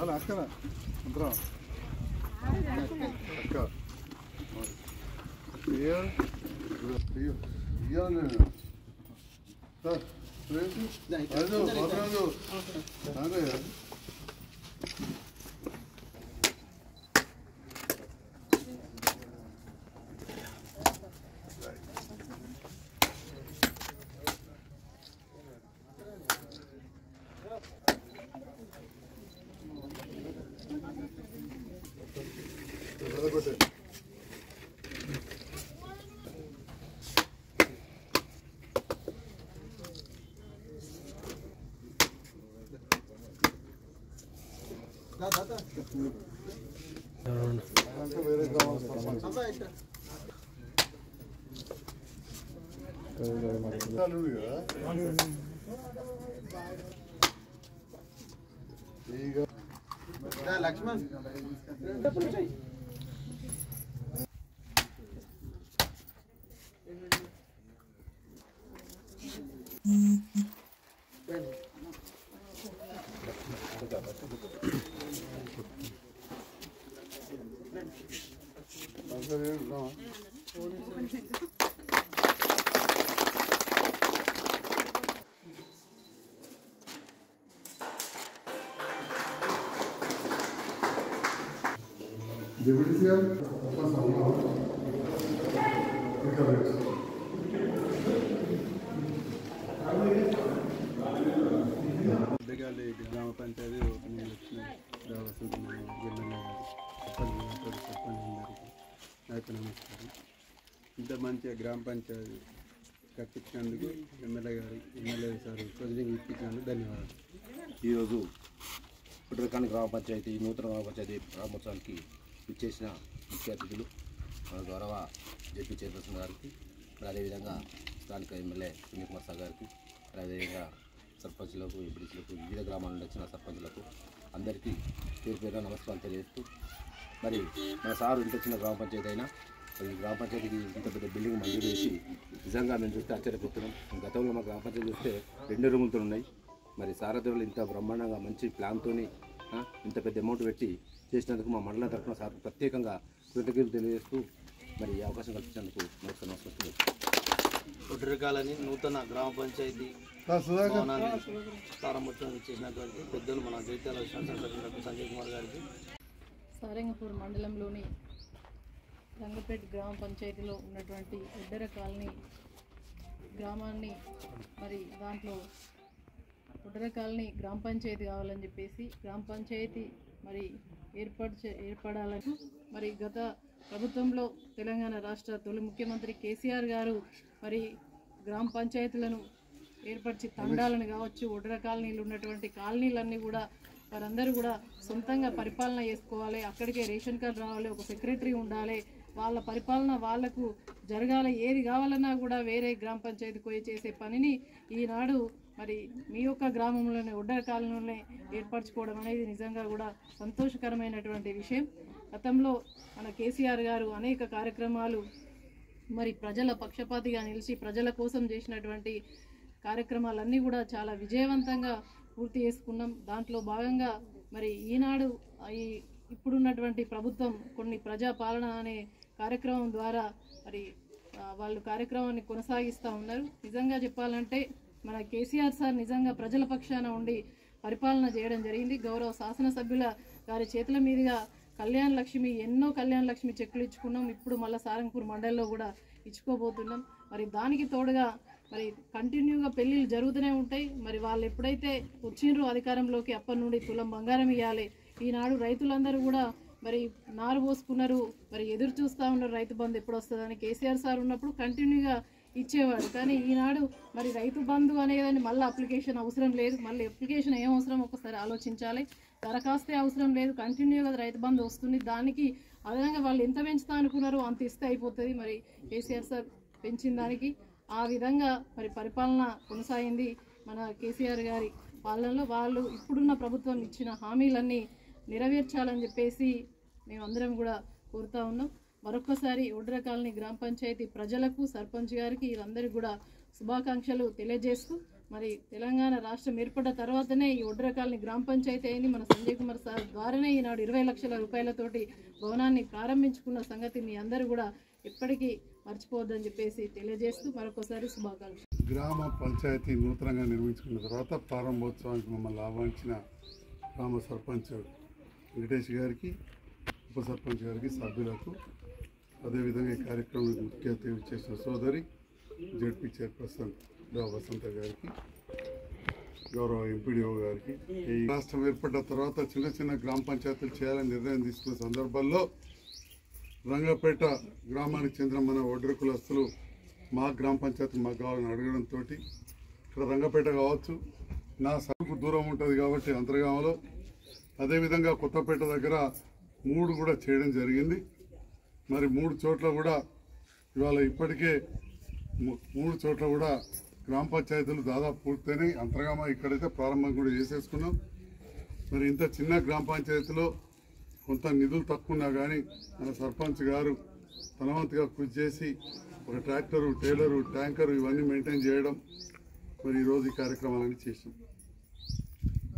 అక్క వేరే లక్ష్మణ్ Deputy గ్రామ పంచాయతీ ఓపెనింగ్ వచ్చిన నాకు నమస్కారం. ఇంత మంచిగా గ్రామ పంచాయతీ కట్టించినందుకు ఎమ్మెల్యే సార్ ప్రొసీడింగ్ ఇప్పించినందుకు ధన్యవాదాలు. ఈరోజు పుట్టరకాని గ్రామ పంచాయతీ నూతన గ్రామ పంచాయతీ ప్రారంభోత్సవానికి ఇచ్చేసిన ముఖ్య అతిథులు మన గౌరవ జెపీ చైర్పర్సన్ గారికి, అదేవిధంగా స్థానిక ఎమ్మెల్యే సునీల్ కుమార్ సార్ గారికి, అదేవిధంగా సర్పంచ్లకు, ఎంపీటీసీలకు, వివిధ గ్రామాల నుండి వచ్చిన సర్పంచ్లకు అందరికీ పేరు పేరుగా నమస్కారం తెలియజేస్తూ, మరి మన సారు ఇంత చిన్న గ్రామ పంచాయతీ అయినా ఈ గ్రామ పంచాయతీకి ఇంత పెద్ద బిల్డింగ్ మంజూరు చేసి నిజంగా మేము చూస్తే ఆశ్చర్యపోతున్నాం. గతంలో మా గ్రామ పంచాయతీ చూస్తే 2 రూములతో ఉన్నాయి. మరి సారథులు ఇంత బ్రహ్మాండంగా మంచి ప్లాన్తో ఇంత పెద్ద అమౌంట్ పెట్టి చేసినందుకు మా మండలం తరఫున సార్ ప్రత్యేకంగా కృతజ్ఞతలు తెలియజేస్తూ మరి ఈ అవకాశం కల్పించినందుకు నమస్కారం. పుట్టరకాలని నూతన గ్రామ పంచాయతీ ప్రారంభోత్సవం చేసినటువంటి పెద్దలు మన జైత్యాల శాసనసభ్యులకు సంజయ్ కుమార్ గారికి, సారంగపూర్ మండలంలోని రంగపేట గ్రామ పంచాయతీలో ఉన్నటువంటి ఉద్దర కాలనీ గ్రామాన్ని మరి దాంట్లో ఉద్దర కాలనీ గ్రామ పంచాయతీ కావాలని చెప్పేసి గ్రామ పంచాయతీ మరి ఏర్పడాలని మరి గత ప్రభుత్వంలో తెలంగాణ రాష్ట్ర తొలి ముఖ్యమంత్రి కేసీఆర్ గారు మరి గ్రామ పంచాయతీలను ఏర్పరిచి తండాలను కావచ్చు, ఉద్దర కాలనీలు ఉన్నటువంటి కాలనీలన్నీ కూడా వారందరూ కూడా సొంతంగా పరిపాలన చేసుకోవాలి, అక్కడికే రేషన్ కార్డు రావాలి, ఒక సెక్రటరీ ఉండాలి, వాళ్ళ పరిపాలన వాళ్లకు జరగాలి, ఏది కావాలన్నా కూడా వేరే గ్రామ పంచాయతీకి పోయి చేసే పనిని ఈనాడు మరి మీ యొక్క గ్రామంలోనే ఉద్దర కాలనీలోనే ఏర్పరచుకోవడం అనేది నిజంగా కూడా సంతోషకరమైనటువంటి విషయం. గతంలో మన కేసీఆర్ గారు అనేక కార్యక్రమాలు మరి ప్రజల పక్షపాతిగా నిలిచి ప్రజల కోసం చేసినటువంటి కార్యక్రమాలన్నీ కూడా చాలా విజయవంతంగా పూర్తి చేసుకున్నాం. దాంట్లో భాగంగా మరి ఈనాడు ఇప్పుడున్నటువంటి ప్రభుత్వం కొన్ని ప్రజాపాలన అనే కార్యక్రమం ద్వారా మరి వాళ్ళు కార్యక్రమాన్ని కొనసాగిస్తూ ఉన్నారు. నిజంగా చెప్పాలంటే మన కేసీఆర్ సార్ నిజంగా ప్రజల పక్షాన ఉండి పరిపాలన చేయడం జరిగింది. గౌరవ శాసనసభ్యుల గారి చేతుల మీదుగా కళ్యాణ లక్ష్మి ఎన్నో కళ్యాణ లక్ష్మి చెక్కులు ఇచ్చుకున్నాం. ఇప్పుడు మళ్ళీ సారంగపూర్ మండలంలో కూడా ఇచ్చుకోబోతున్నాం. మరి దానికి తోడుగా మరి కంటిన్యూగా పెళ్ళిళ్ళు జరుగుతూనే ఉంటాయి. మరి వాళ్ళు ఎప్పుడైతే వచ్చిండ్రో అధికారంలోకి అప్పటి నుండి తులం బంగారం ఇవ్వాలి. ఈనాడు రైతులందరూ కూడా మరి నారు పోసుకున్నారు, మరి ఎదురు చూస్తూ ఉన్నారు రైతు బంధు ఎప్పుడు వస్తుందని. కేసీఆర్ సార్ ఉన్నప్పుడు కంటిన్యూగా ఇచ్చేవాడు. కానీ ఈనాడు మరి రైతు బంధు అనేదాన్ని మళ్ళీ అప్లికేషన్ అవసరం లేదు. మళ్ళీ అప్లికేషన్ ఏం అవసరం ఒకసారి ఆలోచించాలి. దరఖాస్తే అవసరం లేదు, కంటిన్యూగా రైతు బంధు వస్తుంది. దానికి అదనంగా వాళ్ళు ఎంత పెంచుతా అనుకున్నారో అంత ఇస్తే అయిపోతుంది. మరి కేసీఆర్ సార్ పెంచిన దానికి ఆ విధంగా మరి పరిపాలన కొనసాగింది. మన కేసీఆర్ గారి పాలనలో వాళ్ళు ఇప్పుడున్న ప్రభుత్వం ఇచ్చిన హామీలన్నీ నెరవేర్చాలని చెప్పేసి మేమందరం కూడా కోరుతా ఉన్నాం. మరొకసారి ఉద్దర కాలనీ గ్రామ పంచాయతీ ప్రజలకు, సర్పంచ్ గారికి వీళ్ళందరికీ కూడా శుభాకాంక్షలు తెలియజేస్తూ మరి తెలంగాణ రాష్ట్రం ఏర్పడ్డ తర్వాతనే ఈ ఒడ్ర కాలనీ గ్రామ పంచాయతీ అయింది. మన సంజయ్ కుమార్ సార్ ద్వారానే ఈనాడు 20 లక్షల రూపాయలతోటి భవనాన్ని ప్రారంభించుకున్న సంగతి మీ అందరూ కూడా ఎప్పటికీ మర్చిపోవద్దని చెప్పేసి తెలియజేస్తూ మరొకసారి శుభాకాంక్షలు. గ్రామ పంచాయతీ నూతనంగా నిర్మించుకున్న తర్వాత ప్రారంభోత్సవానికి మమ్మల్ని ఆహ్వానించిన గ్రామ సర్పంచ్ వెంకటేష్ గారికి, ఉప సర్పంచ్ గారికి, సభ్యులకు, అదేవిధంగా ఈ కార్యక్రమానికి ముఖ్య అతిథి చేసిన సోదరి జెడ్పీ చైర్పర్సన్ వసంత గారికి, గౌరవ ఎంపీడీఓ గారికి, ఈ రాష్ట్రం ఏర్పడ్డ తర్వాత చిన్న చిన్న గ్రామ పంచాయతీలు చేయాలని నిర్ణయం తీసుకున్న సందర్భంలో రంగపేట గ్రామానికి చెందిన మన ఒడ్ర కులస్తులు మా గ్రామ పంచాయతీ మాకు కావాలని అడగడంతో ఇక్కడ రంగపేట కావచ్చు, నా సరుకు దూరం ఉంటుంది కాబట్టి అంతర్గామలో, అదేవిధంగా కొత్తపేట దగ్గర 3 కూడా చేయడం జరిగింది. మరి 3 చోట్ల కూడా ఇవాళ ఇప్పటికే 3 చోట్ల కూడా గ్రామ పంచాయతీలు దాదాపు పూర్తయినాయి. అంతర్గామ ఇక్కడైతే ప్రారంభం కూడా చేసేసుకున్నాం. మరి ఇంత చిన్న గ్రామ పంచాయతీలో కొంత నిధులు తక్కువ ఉన్నా కానీ మన సర్పంచ్ గారు తనవంతుగా కృషి చేసి ఒక ట్రాక్టరు, టైలరు, ట్యాంకరు ఇవన్నీ మెయింటైన్ చేయడం, మరి ఈరోజు ఈ కార్యక్రమాలన్నీ చేసాం.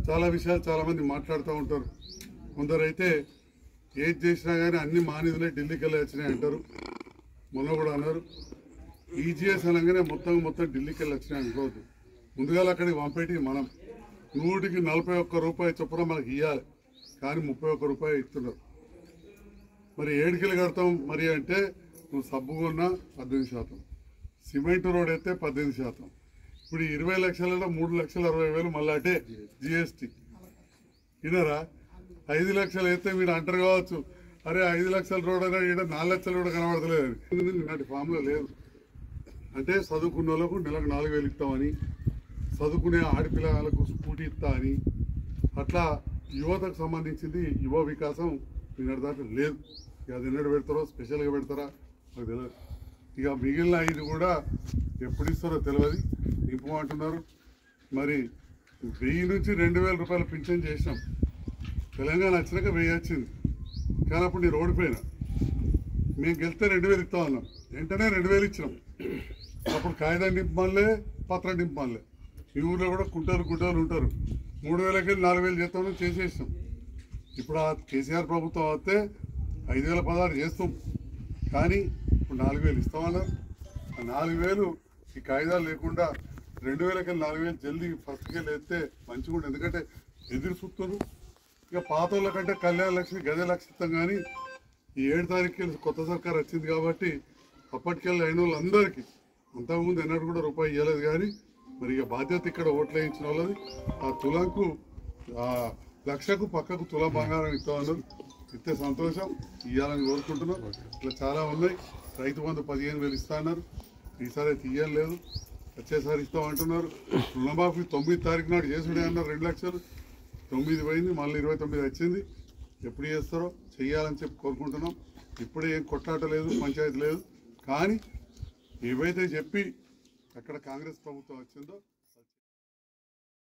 చాలా విషయాలు చాలామంది మాట్లాడుతూ ఉంటారు. కొందరైతే ఏది చేసినా కానీ అన్ని మా నిధులే ఢిల్లీకి వెళ్ళి వచ్చినాయి అంటారు. మొన్న కూడా అన్నారు ఈజీఎస్ అనగానే మొత్తం ఢిల్లీకి వెళ్ళి వచ్చినాయి అనుకోవద్దు. ముందుగా అక్కడికి పంపేటి మనం 100కి 41 రూపాయలు చొప్పున మనకి ఇవ్వాలి, కానీ 31 రూపాయలు ఇస్తున్నారు. మరి 7 కిలో కడతాం మరి అంటే నువ్వు సబ్బు కొన్నా 18%, సిమెంట్ రోడ్ అయితే 18%. ఇప్పుడు 20 లక్షలలో 3,60,000 మళ్ళీ అంటే జిఎస్టీ. వినరా? 5 లక్షలు అయితే మీరు అంటారు కావచ్చు, అరే 5 లక్షల రోడ్ అయినా ఇక్కడ 4 లక్షలు కూడా కనబడతలేదు. నాటి ఫామ్లో లేదు. అంటే చదువుకున్న వాళ్ళకు నెలకు 4,000 ఇస్తామని, చదువుకునే ఆడపిల్లలకు స్కూటీ ఇస్తా అని, అట్లా యువతకు సంబంధించింది యువ వికాసం నిన్నటి దాకా లేదు. ఇక అది ఎన్నడు పెడతారో, స్పెషల్గా పెడతారా నాకు తెలియదు. ఇక మిగిలిన 5 కూడా ఎప్పుడు ఇస్తారో తెలియదు, నింపమంటున్నారు. మరి 1000 నుంచి 2,000 రూపాయలు పింఛన్ చేసినాం. తెలంగాణ వచ్చినాక 1000 వచ్చింది, కానీ అప్పుడు నేను ఓడిపోయినా. మేము గెలిస్తే 2,000 ఇస్తా ఉన్నాం, వెంటనే 2,000 ఇచ్చినాం. అప్పుడు కాగితం నింపమనిలే, పత్రం నింపమనిలే. ఈ ఊళ్ళో కూడా గుంటలు ఉంటారు. 3,000కి 4,000 చేస్తామని చేసేసినాం. ఇప్పుడు ఆ కేసీఆర్ ప్రభుత్వం వస్తే 5,016 చేస్తాం, కానీ ఇప్పుడు 4,000 ఇస్తామన్నారు. ఆ 4,000 ఈ కాగితాలు లేకుండా 2,000కి 4,000 జల్దీ ఫస్ట్కే లేస్తే మంచిగా ఉంటుంది. ఎందుకంటే ఎదురు చూస్తున్నారు. ఇక పాత వాళ్ళ కంటే కళ్యాణ లక్ష్మి గదే లక్షిస్తాం, కానీ ఈ 7 తారీఖుకి కొత్త సర్కార్ వచ్చింది కాబట్టి అప్పటికెళ్ళి అయిన వాళ్ళందరికీ అంతకుముందు ఎన్నడూ కూడా రూపాయి ఇవ్వలేదు. కానీ మరి ఇక బాధ్యత ఇక్కడ ఓట్లు వేయించిన వాళ్ళది ఆ తులంకు ఆ లక్షకు పక్కకు తులం బంగారం ఇస్తామన్నారు. ఇస్తే సంతోషం, ఇవ్వాలని కోరుకుంటున్నాం. ఇట్లా చాలా ఉన్నాయి. రైతు బంధు 15,000 ఇస్తా అన్నారు, ఈసారి అయితే ఇవ్వలేదు, వచ్చేసారి ఇస్తామంటున్నారు. రుణమాఫీ 9 తారీఖు నాడు చేసుడే అన్నారు 2 లక్షలు, 9 పోయింది, మళ్ళీ 29 వచ్చింది. ఎప్పుడు చేస్తారో చెయ్యాలని చెప్పి కోరుకుంటున్నాం. ఇప్పుడే ఏం కొట్లాట లేదు, పంచాయతీ లేదు, కానీ ఏవైతే చెప్పి అక్కడ కాంగ్రెస్ ప్రభుత్వం వచ్చిందో